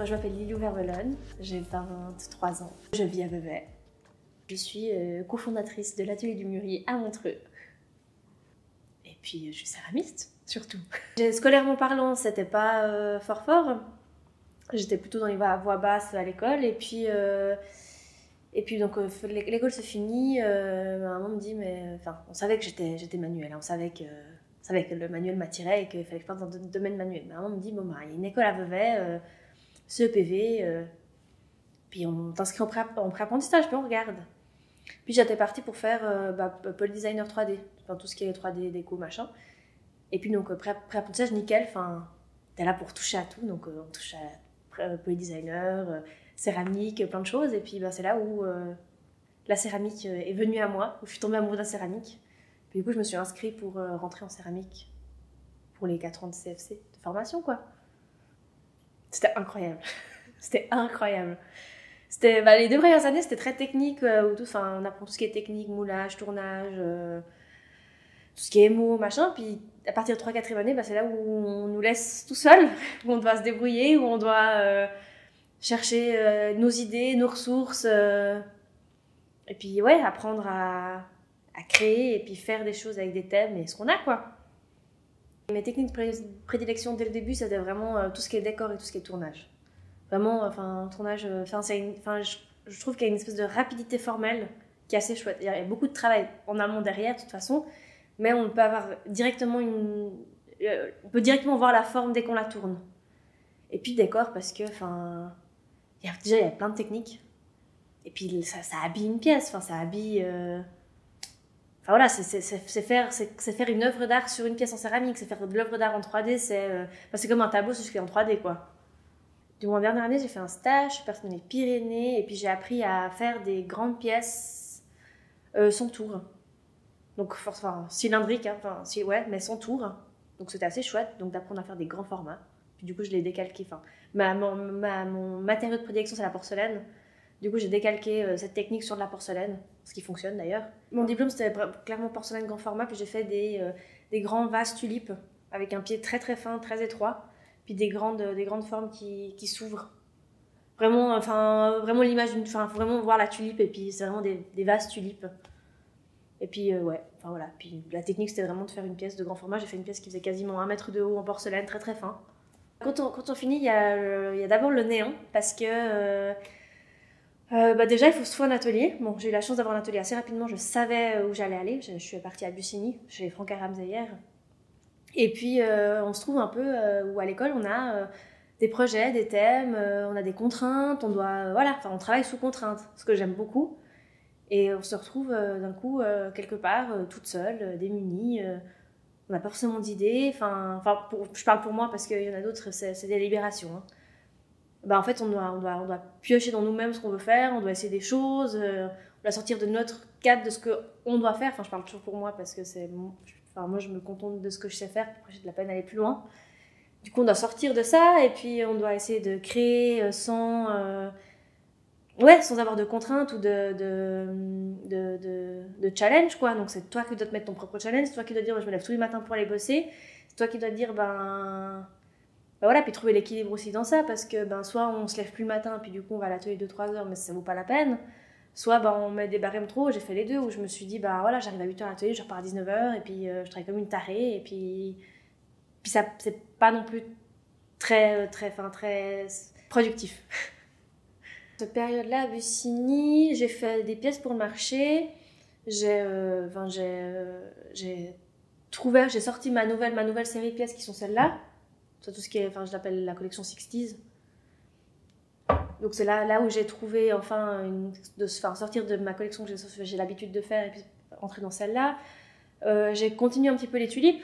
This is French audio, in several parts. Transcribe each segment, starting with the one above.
je m'appelle Lilou Vermelonne, j'ai 23 ans. Je vis à Vevey. Je suis cofondatrice de l'atelier du mûrier à Montreux. Et puis je suis céramiste, surtout. Scolairement parlant, c'était pas fort. J'étais plutôt dans les voies basses à l'école. Et puis donc l'école se finit. Maman me dit, mais enfin, on savait que j'étais manuelle. Hein, on savait que le manuel m'attirait et qu'il fallait que je parte dans le domaine manuel. Maman me dit, bon, bah, il y a une école à Vevey, CEPV, puis on t'inscrit en pré-apprentissage, puis on regarde. Puis j'étais partie pour faire polydesigner 3D, enfin, tout ce qui est 3D, déco, machin. Et puis donc pré-apprentissage, nickel, enfin, t'es là pour toucher à tout, donc on touche à polydesigner, céramique, plein de choses. Et puis c'est là où la céramique est venue à moi, où je suis tombée amoureuse de la céramique. Puis du coup, je me suis inscrite pour rentrer en céramique pour les 4 ans de CFC, de formation, quoi. C'était incroyable. C'était incroyable. Les 2 premières années, c'était très technique, on apprend tout ce qui est technique, moulage, tournage, tout ce qui est émo, machin. Puis à partir de 3-4e année, c'est là où on nous laisse tout seul, où on doit se débrouiller, où on doit chercher nos idées, nos ressources. Et puis ouais, apprendre à créer et puis faire des choses avec des thèmes et ce qu'on a, quoi. Mes techniques de prédilection dès le début, c'était vraiment tout ce qui est décor et tout ce qui est tournage. Vraiment, enfin, tournage, je trouve qu'il y a une espèce de rapidité formelle qui est assez chouette. Il y a beaucoup de travail en amont derrière, de toute façon, mais on peut avoir directement on peut directement voir la forme dès qu'on la tourne. Et puis décor, parce que, enfin, il y a plein de techniques. Et puis ça habille une pièce, enfin, ça habille. Enfin voilà, c'est faire une œuvre d'art sur une pièce en céramique, c'est faire de l'œuvre d'art en 3D, c'est comme un tableau, c'est juste en 3D, quoi. Durant la dernière année, j'ai fait un stage, je suis partie dans les Pyrénées, et puis j'ai appris à faire des grandes pièces sans tour. Donc, enfin, cylindrique, hein, mais sans tour. Donc c'était assez chouette, donc d'apprendre à faire des grands formats. Puis du coup, je l'ai décalqué. Enfin, mon matériau de prédilection, c'est la porcelaine. Du coup, j'ai décalqué cette technique sur de la porcelaine, ce qui fonctionne d'ailleurs. Mon diplôme, c'était clairement porcelaine grand format, puis j'ai fait des grands vases tulipes, avec un pied très très fin, très étroit, puis des grandes formes qui s'ouvrent. Vraiment, vraiment l'image d'une... Enfin, faut vraiment voir la tulipe, et puis c'est vraiment des vases tulipes. Et puis, ouais, enfin voilà. Puis la technique, c'était vraiment de faire une pièce de grand format. J'ai fait une pièce qui faisait quasiment 1 mètre de haut en porcelaine, très très fin. Quand on finit, il y a d'abord le néant, parce que... déjà, il faut se trouver un atelier. Bon, j'ai eu la chance d'avoir un atelier assez rapidement. Je savais où j'allais aller. Je suis partie à Bussigny, chez Franck Aramzeyer. Et puis, on se trouve un peu où à l'école, on a des projets, des thèmes, on a des contraintes. On travaille sous contraintes, ce que j'aime beaucoup. Et on se retrouve d'un coup, quelque part, toute seule, démunie. On n'a pas forcément d'idées. Je parle pour moi parce qu'il y en a d'autres, c'est des libérations. Hein. En fait, on doit piocher dans nous-mêmes ce qu'on veut faire, on doit essayer des choses, on doit sortir de notre cadre de ce qu'on doit faire. Enfin, je parle toujours pour moi parce que moi, je me contente de ce que je sais faire, après j'ai de la peine à aller plus loin. Du coup, on doit sortir de ça et puis on doit essayer de créer sans avoir de contraintes ou de challenge, quoi. Donc, c'est toi qui dois te mettre ton propre challenge, c'est toi qui dois dire, je me lève tous les matins pour aller bosser, c'est toi qui dois dire, voilà, puis trouver l'équilibre aussi dans ça, parce que soit on se lève plus le matin, puis du coup on va à l'atelier 2-3 heures, mais ça vaut pas la peine. Soit on met des barèmes trop, j'ai fait les deux, où je me suis dit, voilà, j'arrive à 8h à l'atelier, je repars à 19h, et puis je travaille comme une tarée, et puis ça, c'est pas non plus très productif. Cette période-là, à Bussigny, j'ai fait des pièces pour le marché, j'ai sorti ma nouvelle série de pièces qui sont celles-là. Tout ce qui est, je l'appelle la collection 60s. Donc c'est là où j'ai trouvé sortir de ma collection que j'ai l'habitude de faire et puis entrer dans celle-là. J'ai continué un petit peu les tulipes.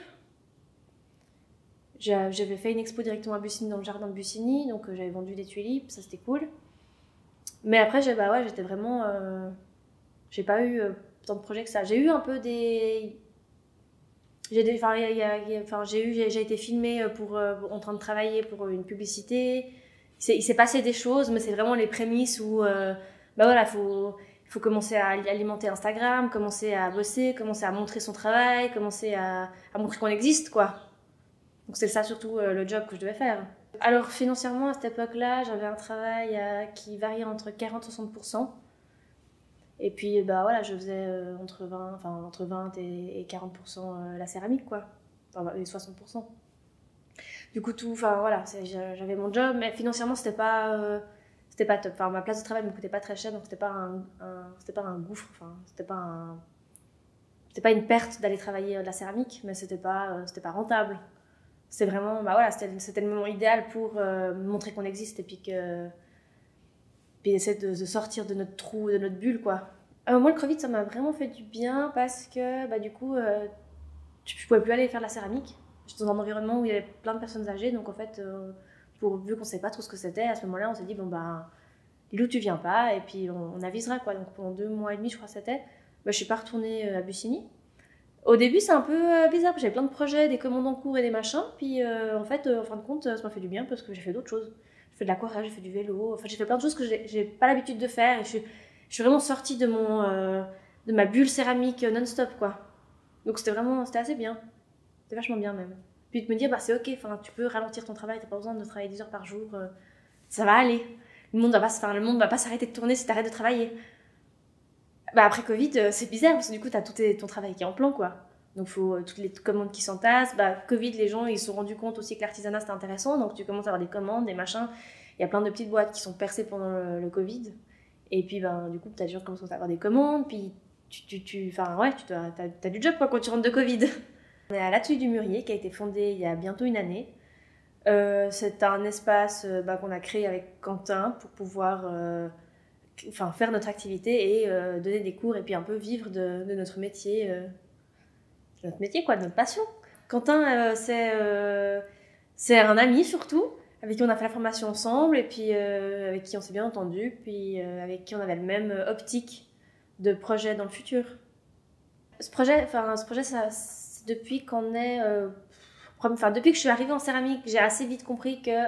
J'avais fait une expo directement à Bussigny, dans le jardin de Bussigny, donc j'avais vendu des tulipes, ça c'était cool. Mais après j'étais vraiment... j'ai pas eu tant de projets que ça. J'ai eu un peu des... J'ai été filmée en train de travailler pour une publicité. Il s'est passé des choses, mais c'est vraiment les prémices où il faut commencer à alimenter Instagram, commencer à bosser, commencer à montrer son travail, commencer à montrer qu'on existe, quoi. Donc c'est ça surtout le job que je devais faire. Alors financièrement, à cette époque-là, j'avais un travail qui variait entre 40 et 60%. Et puis bah voilà, je faisais entre 20 et 40% la céramique, quoi. Enfin, les 60%. Du coup, enfin voilà, j'avais mon job, mais financièrement, c'était pas top. Enfin, ma place de travail me coûtait pas très cher, donc c'était pas un gouffre. Enfin, c'était pas une perte d'aller travailler de la céramique, mais c'était pas rentable. C'est vraiment, bah voilà, c'était le moment idéal pour montrer qu'on existe et puis essayer de sortir de notre trou, de notre bulle, quoi. Moi, le Covid, ça m'a vraiment fait du bien parce que, bah, du coup, je pouvais plus aller faire de la céramique. J'étais dans un environnement où il y avait plein de personnes âgées, donc en fait, vu qu'on ne savait pas trop ce que c'était, à ce moment-là, on s'est dit, bon, bah, Lilou, tu viens pas, et puis on avisera, quoi. Donc pendant 2 mois et demi, je crois que c'était, bah, je suis pas retournée à Bussigny. Au début, c'est un peu bizarre, j'avais plein de projets, des commandes en cours et des machins, puis en fait, en fin de compte, ça m'a fait du bien parce que j'ai fait d'autres choses. J'ai fait de l'aquarelle, j'ai fait du vélo, enfin, j'ai fait plein de choses que j'ai pas l'habitude de faire, et je suis vraiment sortie de ma bulle céramique non-stop, quoi. Donc c'était assez bien. C'était vachement bien même. Puis de me dire, bah c'est ok, enfin, tu peux ralentir ton travail, t'as pas besoin de travailler 10 heures par jour, ça va aller. Le monde va pas s'arrêter de tourner si t'arrêtes de travailler. Bah après Covid, c'est bizarre parce que du coup, t'as ton travail qui est en plan, quoi. Donc faut toutes les commandes qui s'entassent. Bah Covid, les gens ils se sont rendus compte aussi que l'artisanat c'était intéressant, donc tu commences à avoir des commandes, des machins. Il y a plein de petites boîtes qui sont percées pendant le Covid. Et puis ben du coup, t'as des gens qui commencent à avoir des commandes, puis enfin ouais, t'as du job quoi quand tu rentres de Covid. On est à l'Atelier du Mûrier qui a été fondé il y a bientôt une année. C'est un espace qu'on a créé avec Quentin pour pouvoir faire notre activité et donner des cours et puis un peu vivre de notre métier quoi, de notre passion. Quentin, c'est un ami surtout, avec qui on a fait la formation ensemble et puis avec qui on s'est bien entendu, puis avec qui on avait le même optique de projet dans le futur. Ce projet c'est depuis qu'on est depuis que je suis arrivée en céramique, j'ai assez vite compris que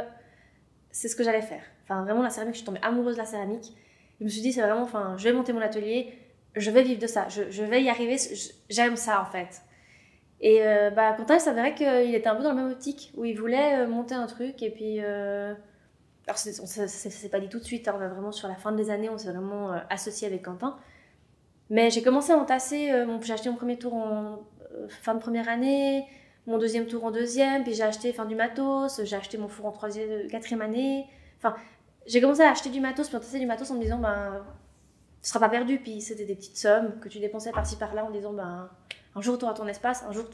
c'est ce que j'allais faire. Enfin, vraiment, la céramique, je suis tombée amoureuse de la céramique. Je me suis dit, c'est vraiment, enfin, je vais monter mon atelier, je vais vivre de ça, je vais y arriver, j'aime ça en fait. Et Quentin, il s'avérait qu'il était un peu dans la même optique, où il voulait monter un truc, et puis. Alors, c'est pas dit tout de suite, hein, on va vraiment sur la fin des années, on s'est vraiment associé avec Quentin. Mais j'ai commencé à entasser, j'ai acheté mon premier tour en fin de première année, mon deuxième tour en deuxième, puis j'ai acheté du matos, j'ai acheté mon four en troisième, quatrième année. Enfin, j'ai commencé à acheter du matos, puis entasser du matos en me disant, ben, ce sera pas perdu. Puis c'était des petites sommes que tu dépensais par-ci par-là en disant, ben, un jour tu auras ton espace, le jour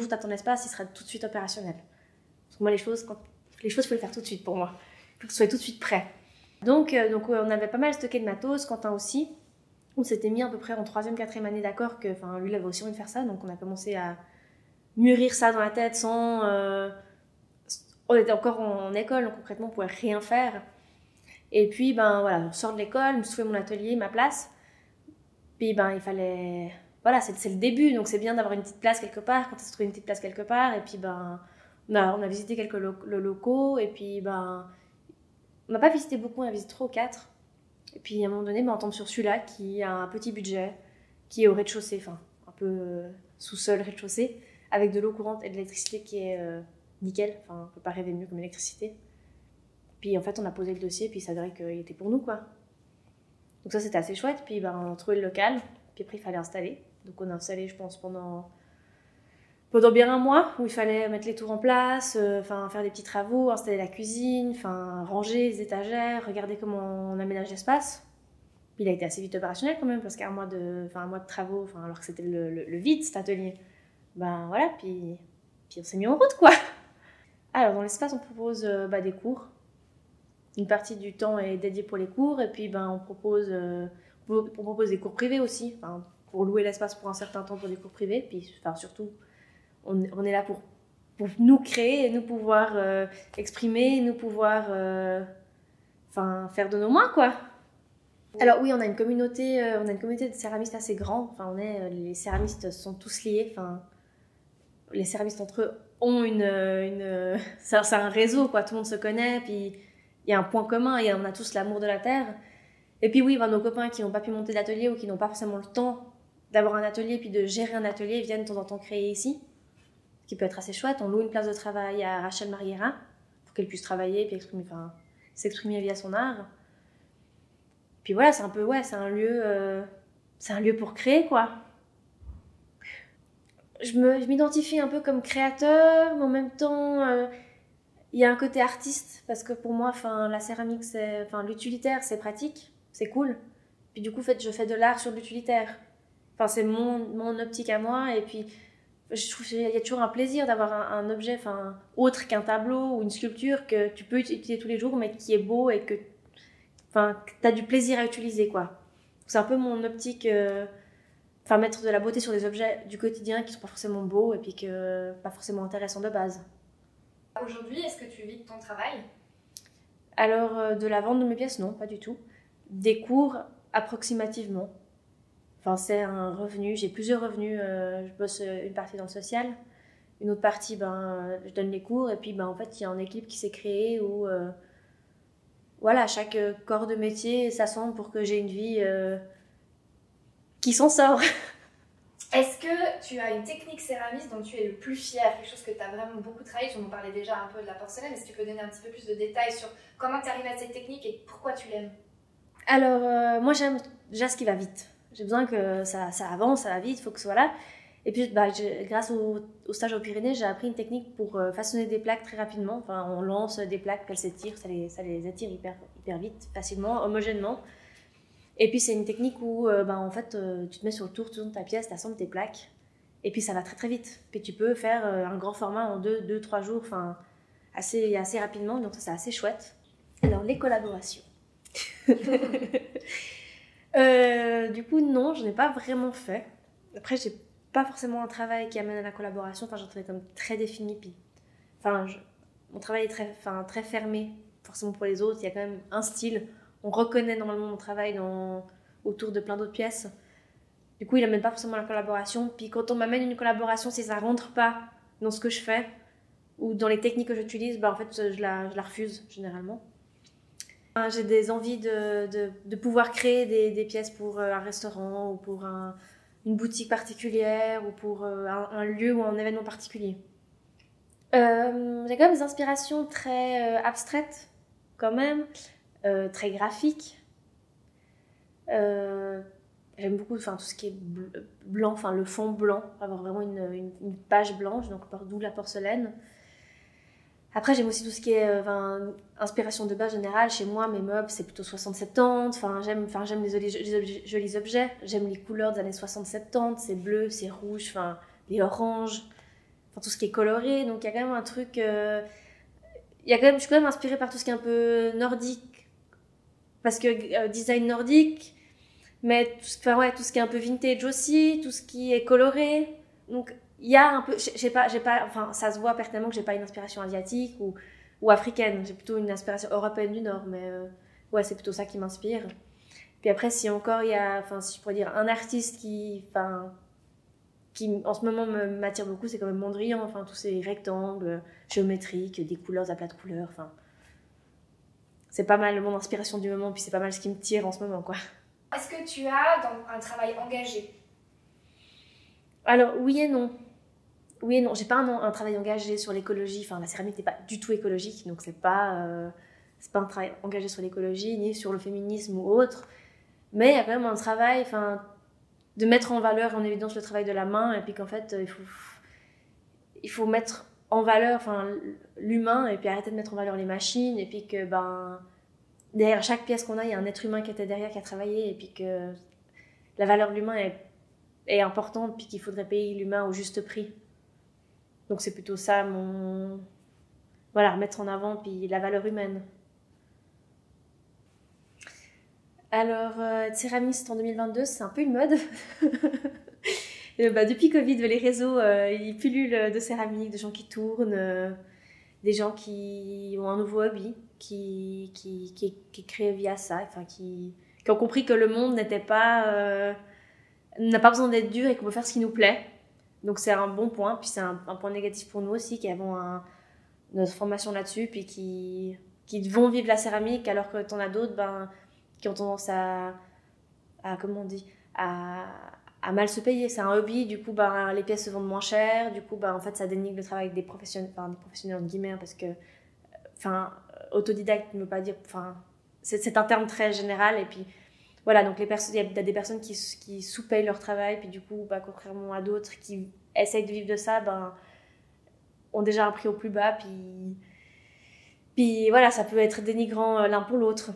où tu as ton espace, il sera tout de suite opérationnel. Parce que moi, les choses, il faut les faire tout de suite pour moi. Il faut que ce soit tout de suite prêt. Donc on avait pas mal stocké de matos, Quentin aussi. On s'était mis à peu près en troisième, quatrième année d'accord que, lui, il avait aussi envie de faire ça, donc on a commencé à mûrir ça dans la tête sans. On était encore en école, donc concrètement, on pouvait rien faire. Et puis, ben voilà, on sort de l'école, je me suis trouvé mon atelier, ma place. Puis, ben, il fallait. Voilà, c'est le début, donc c'est bien d'avoir une petite place quelque part, quand tu as trouvé une petite place quelque part. Et puis, ben, on a visité quelques locaux, et puis, ben, on n'a pas visité beaucoup, on a visité 3 ou 4. Et puis à un moment donné, on tombe sur celui-là qui a un petit budget, qui est au rez-de-chaussée, enfin un peu sous-sol, rez-de-chaussée, avec de l'eau courante et de l'électricité qui est nickel. Enfin, on peut pas rêver mieux comme électricité. Puis en fait, on a posé le dossier, puis il s'avérait qu'il était pour nous, quoi. Donc ça, c'était assez chouette. Puis on a trouvé le local, puis après, il fallait installer. Donc on a installé, je pense, pendant bien un mois, où il fallait mettre les tours en place, faire des petits travaux, installer la cuisine, ranger les étagères, regarder comment on aménage l'espace. Puis il a été assez vite opérationnel quand même, parce qu'un mois de travaux, alors que c'était le vide cet atelier. Ben voilà, puis on s'est mis en route quoi. Alors dans l'espace, on propose des cours. Une partie du temps est dédiée pour les cours, et puis on propose des cours privés aussi, pour louer l'espace pour un certain temps pour des cours privés. Puis surtout, on est là pour nous créer et nous pouvoir exprimer, nous pouvoir faire de nos mains quoi. Alors oui, on a une communauté de céramistes assez grande. Les céramistes sont tous liés. Les céramistes entre eux ont c'est un réseau quoi. Tout le monde se connaît, puis il y a un point commun et on a tous l'amour de la terre. Et puis oui, nos copains qui n'ont pas pu monter d'atelier ou qui n'ont pas forcément le temps d'avoir un atelier puis de gérer un atelier viennent de temps en temps créer ici, ce qui peut être assez chouette. On loue une place de travail à Rachel Mariera pour qu'elle puisse travailler puis s'exprimer via son art. Puis voilà, c'est un peu, ouais, c'est un lieu pour créer, quoi. Je m'identifie un peu comme créateur, mais en même temps, il y a un côté artiste, parce que pour moi, la céramique, l'utilitaire, c'est pratique, c'est cool. Puis du coup, je fais de l'art sur l'utilitaire. C'est mon optique à moi, et puis je trouve qu'il y a toujours un plaisir d'avoir un objet autre qu'un tableau ou une sculpture que tu peux utiliser tous les jours, mais qui est beau et que tu as du plaisir à utiliser, quoi. C'est un peu mon optique, mettre de la beauté sur des objets du quotidien qui sont pas forcément beaux et puis pas forcément intéressants de base. Aujourd'hui, est-ce que tu vis de ton travail? Alors, de la vente de mes pièces, non, pas du tout. Des cours, approximativement. C'est un revenu, j'ai plusieurs revenus. Je bosse une partie dans le social, une autre partie, je donne les cours, et puis en fait, il y a une équipe qui s'est créée où voilà, chaque corps de métier s'assemble pour que j'ai une vie qui s'en sort. Est-ce que tu as une technique céramiste dont tu es le plus fier, quelque chose que tu as vraiment beaucoup travaillé? Tu m'en parlais déjà un peu de la porcelaine, est-ce que tu peux donner un petit peu plus de détails sur comment tu arrives à cette technique et pourquoi tu l'aimes? Alors, moi j'aime déjà ce qui va vite. J'ai besoin que ça avance, ça va vite, il faut que ce soit là. Et puis, grâce au stage aux Pyrénées, j'ai appris une technique pour façonner des plaques très rapidement. On lance des plaques, qu'elles s'étirent, ça les attire hyper vite, facilement, homogènement. Et puis, c'est une technique où en fait, tu te mets sur le tour, tu tournes ta pièce, tu assembles tes plaques. Et puis, ça va très très vite. Puis, tu peux faire un grand format en 2-3 jours, assez rapidement. Donc, ça, c'est assez chouette. Alors, les collaborations. Du coup, non, je n'ai pas vraiment fait. Après, j'ai pas forcément un travail qui amène à la collaboration. J'ai un travail comme très défini. Puis, mon travail est très fermé, forcément pour les autres. Il y a quand même un style. On reconnaît normalement mon travail autour de plein d'autres pièces. Du coup, il n'amène pas forcément la collaboration. Puis quand on m'amène une collaboration, si ça ne rentre pas dans ce que je fais ou dans les techniques que j'utilise, en fait, je la refuse généralement. J'ai des envies de pouvoir créer des pièces pour un restaurant ou pour une boutique particulière ou pour un lieu ou un événement particulier. J'ai quand même des inspirations très abstraites, quand même, très graphiques. J'aime beaucoup tout ce qui est blanc, le fond blanc, avoir vraiment une page blanche, donc d'où la porcelaine. Après, j'aime aussi tout ce qui est inspiration de base générale. Chez moi, mes meubles, c'est plutôt 60-70. J'aime les jolis objets. J'aime les couleurs des années 60-70. C'est bleu, c'est rouge, les oranges. Tout ce qui est coloré. Donc, il y a quand même un truc... je suis quand même inspirée par tout ce qui est un peu nordique. Parce que design nordique, mais tout ce qui est un peu vintage aussi, tout ce qui est coloré. Donc, il y a un peu, ça se voit pertinemment que j'ai pas une inspiration asiatique ou africaine. J'ai plutôt une inspiration européenne du Nord, mais ouais, c'est plutôt ça qui m'inspire. Puis après, si encore il y a, si je pourrais dire, un artiste qui en ce moment m'attire beaucoup, c'est quand même Mondrian. Tous ces rectangles géométriques, des couleurs à plat de couleurs. C'est pas mal mon inspiration du moment, puis c'est pas mal ce qui me tire en ce moment, quoi. Est-ce que tu as un travail engagé? Alors, oui et non. Oui et non, j'ai pas un travail engagé sur l'écologie. La céramique n'est pas du tout écologique, donc c'est pas un travail engagé sur l'écologie ni sur le féminisme ou autre. Mais il y a quand même un travail, de mettre en valeur, en évidence le travail de la main, et puis qu'en fait il faut mettre en valeur l'humain et puis arrêter de mettre en valeur les machines, et puis que derrière chaque pièce qu'on a, il y a un être humain qui était derrière, qui a travaillé, et puis que la valeur de l'humain est importante, puis qu'il faudrait payer l'humain au juste prix. Donc c'est plutôt ça remettre en avant, puis la valeur humaine. Alors, être céramiste en 2022, c'est un peu une mode. Depuis Covid, les réseaux, ils pullulent de céramique, de gens qui tournent, des gens qui ont un nouveau hobby, qui est créé via ça, qui ont compris que le monde n'a pas besoin d'être dur et qu'on peut faire ce qui nous plaît. Donc c'est un bon point, puis c'est un point négatif pour nous aussi, qui avons notre formation là-dessus, puis qui vont vivre la céramique, alors que t'en as d'autres qui ont tendance à comment on dit, à mal se payer. C'est un hobby, du coup les pièces se vendent moins cher, du coup en fait ça dénigre le travail des professionnels, des professionnels entre guillemets, parce que autodidacte ne veut pas dire, c'est un terme très général. Et puis voilà, donc il y a des personnes qui sous-payent leur travail, puis du coup, contrairement à d'autres qui essayent de vivre de ça, ont déjà un prix au plus bas, puis voilà, ça peut être dénigrant l'un pour l'autre.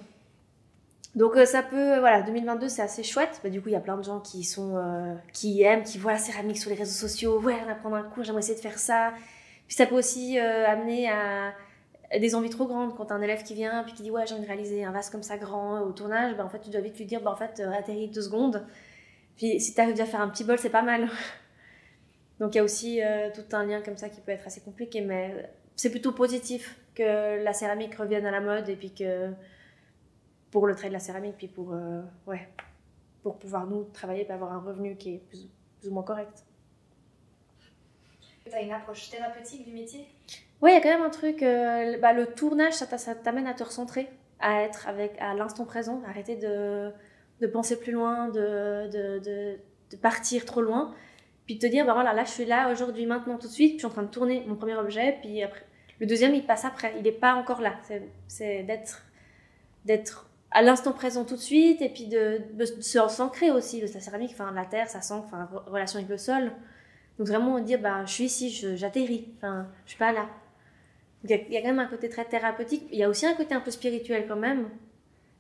Donc ça peut, 2022 c'est assez chouette. Du coup il y a plein de gens qui aiment, qui voient la céramique sur les réseaux sociaux. Ouais, on va prendre un cours, j'aimerais essayer de faire ça. Puis ça peut aussi amener à des envies trop grandes. Quand t'as un élève qui vient puis qui dit ouais, j'ai envie de réaliser un vase comme ça grand au tournage, en fait tu dois vite lui dire atterris 2 secondes. Puis si t'arrives déjà à faire un petit bol, c'est pas mal. Donc il y a aussi tout un lien comme ça qui peut être assez compliqué, mais c'est plutôt positif que la céramique revienne à la mode, et puis que pour le trait de la céramique, puis pour pouvoir nous travailler et avoir un revenu qui est plus ou moins correct. Tu as une approche thérapeutique du métier? Oui, il y a quand même un truc, le tournage, ça t'amène à te recentrer, à être à l'instant présent, arrêter de penser plus loin, de partir trop loin, puis de te dire, là je suis là aujourd'hui, maintenant, tout de suite, puis je suis en train de tourner mon premier objet, puis après, le deuxième il passe après, il n'est pas encore là, c'est d'être à l'instant présent tout de suite, et puis de s'ancrer aussi. La céramique, la terre, ça s'ancre, relation avec le sol. Donc vraiment dire, je suis ici, j'atterris, je suis pas là. Il y a quand même un côté très thérapeutique. Il y a aussi un côté un peu spirituel quand même.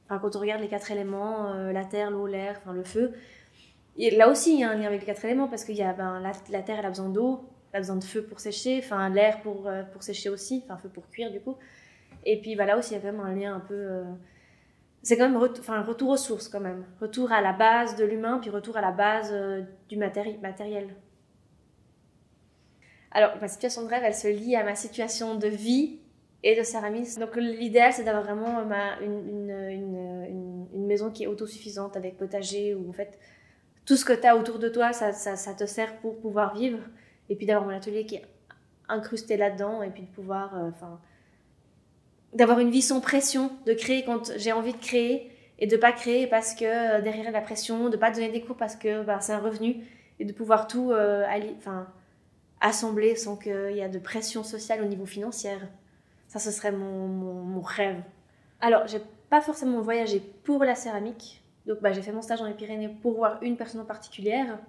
Quand on regarde les 4 éléments, la terre, l'eau, l'air, le feu. Et là aussi, il y a un lien avec les 4 éléments, parce que la terre, elle a besoin d'eau, elle a besoin de feu pour sécher, l'air pour sécher aussi, feu pour cuire du coup. Et puis là aussi, il y a quand même un lien un peu... c'est quand même retour aux sources quand même. Retour à la base de l'humain, puis retour à la base du matériel. Alors, ma situation de rêve, elle se lie à ma situation de vie et de céramisme. Donc l'idéal, c'est d'avoir vraiment une maison qui est autosuffisante, avec potager, où en fait, tout ce que tu as autour de toi, ça te sert pour pouvoir vivre. Et puis d'avoir mon atelier qui est incrusté là-dedans, et puis de pouvoir... d'avoir une vie sans pression, de créer quand j'ai envie de créer, et de pas créer parce que derrière la pression, de pas donner des cours parce que c'est un revenu, et de pouvoir tout assembler sans qu'il y ait de pression sociale au niveau financier. Ça, ce serait mon rêve. Alors, j'ai pas forcément voyagé pour la céramique, donc j'ai fait mon stage dans les Pyrénées pour voir une personne en particulière.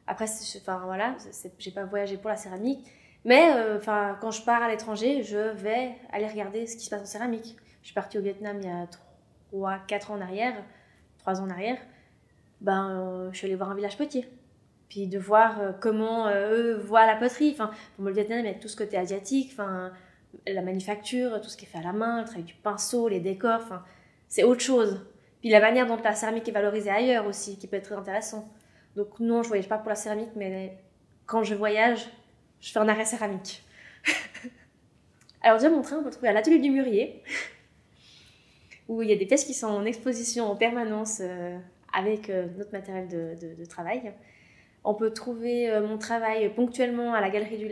Après, j'ai pas voyagé pour la céramique. Mais quand je pars à l'étranger, je vais aller regarder ce qui se passe en céramique. Je suis partie au Vietnam il y a 3 ans en arrière. Je suis allée voir un village potier. Puis de voir comment eux voient la poterie. Pour moi, le Vietnam, il y a tout ce côté asiatique, la manufacture, tout ce qui est fait à la main, le travail du pinceau, les décors. C'est autre chose. Puis la manière dont la céramique est valorisée ailleurs aussi, qui peut être très intéressant. Donc non, je voyage pas pour la céramique, mais quand je voyage, je fais un arrêt céramique. Alors déjà, mon train, on peut le trouver à l'atelier du Mûrier, où il y a des pièces qui sont en exposition en permanence avec notre matériel de travail. On peut trouver mon travail ponctuellement à la Galerie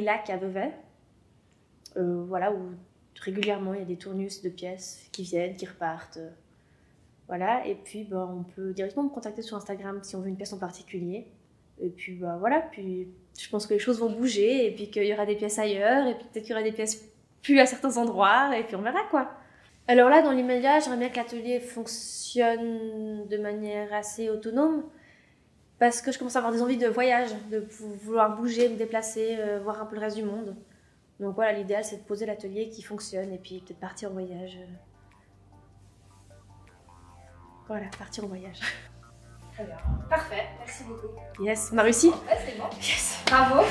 Lac à Vevey, où régulièrement il y a des tournus de pièces qui viennent, qui repartent. Et puis on peut directement me contacter sur Instagram si on veut une pièce en particulier. Et puis puis je pense que les choses vont bouger, et puis qu'il y aura des pièces ailleurs, et puis peut-être qu'il y aura des pièces plus à certains endroits, et puis on verra quoi. Alors là, dans l'immédiat, j'aimerais bien que l'atelier fonctionne de manière assez autonome, parce que je commence à avoir des envies de voyage, de vouloir bouger, me déplacer, voir un peu le reste du monde. Donc l'idéal, c'est de poser l'atelier qui fonctionne, et puis peut-être partir en voyage. Partir en voyage. Très bien. Parfait, merci beaucoup. Yes, on a réussi. Ouais, c'est bon. Yes. Bravo.